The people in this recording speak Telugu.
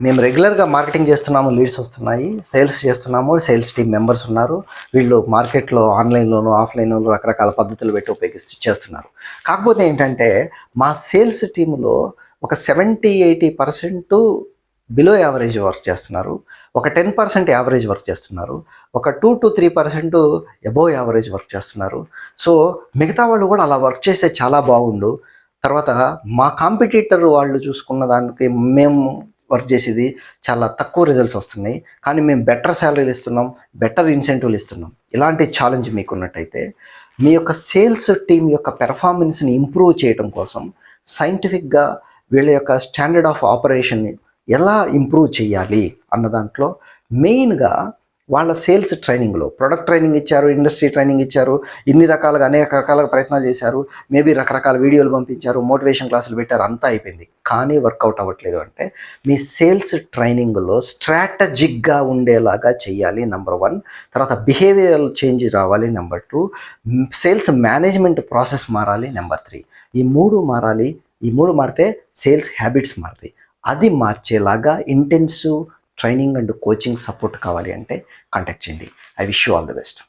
మేము రెగ్యులర్గా మార్కెటింగ్ చేస్తున్నాము, లీడ్స్ వస్తున్నాయి, సేల్స్ చేస్తున్నాము, సేల్స్ టీమ్ మెంబర్స్ ఉన్నారు. వీళ్ళు మార్కెట్లో ఆన్లైన్లోను ఆఫ్లైన్లోను రకరకాల పద్ధతులు పెట్టి ఉపయోగిస్తూ చేస్తున్నారు. కాకపోతే ఏంటంటే మా సేల్స్ టీంలో ఒక 70-80% బిలో యావరేజ్ వర్క్ చేస్తున్నారు, ఒక 10% యావరేజ్ వర్క్ చేస్తున్నారు, ఒక 2-3% అబోవ్ యావరేజ్ వర్క్ చేస్తున్నారు. సో మిగతా వాళ్ళు కూడా అలా వర్క్ చేస్తే చాలా బాగుండు. తర్వాత మా కాంపిటీటర్ వాళ్ళు చూసుకున్న దానికి మేము వర్క్ చేసేది చాలా తక్కువ రిజల్ట్స్ వస్తున్నాయి, కానీ మేము బెటర్ శాలరీలు ఇస్తున్నాం, బెటర్ ఇన్సెంటివ్లు ఇస్తున్నాం. ఇలాంటి ఛాలెంజ్ మీకున్నట్టయితే మీ యొక్క సేల్స్ టీం యొక్క పెర్ఫార్మెన్స్ని ఇంప్రూవ్ చేయడం కోసం సైంటిఫిక్గా వీళ్ళ యొక్క స్టాండర్డ్ ఆఫ్ ఆపరేషన్ని ఎలా ఇంప్రూవ్ చేయాలి అన్న దాంట్లో మెయిన్గా వాళ్ళ సేల్స్ ట్రైనింగ్లో ప్రొడక్ట్ ట్రైనింగ్ ఇచ్చారు, ఇండస్ట్రీ ట్రైనింగ్ ఇచ్చారు, ఇన్ని రకాలుగా అనేక రకాలుగా ప్రయత్నాలు చేశారు, మేబీ రకరకాల వీడియోలు పంపించారు, మోటివేషన్ క్లాసులు పెట్టారు, అంతా అయిపోయింది, కానీ వర్కౌట్ అవ్వట్లేదు. అంటే మీ సేల్స్ ట్రైనింగ్లో స్ట్రాటజిక్గా ఉండేలాగా చేయాలి, నెంబర్ 1. తర్వాత బిహేవియరల్ చేంజ్ రావాలి, నెంబర్ 2. సేల్స్ మేనేజ్మెంట్ ప్రాసెస్ మారాలి, నెంబర్ 3. ఈ 3 మారాలి. ఈ 3 మారితే సేల్స్ హ్యాబిట్స్ మారుతాయి. అది మార్చేలాగా intensive training and coaching support కావాలి అంటే కాంటాక్ట్ చేయండి. I wish you all the best.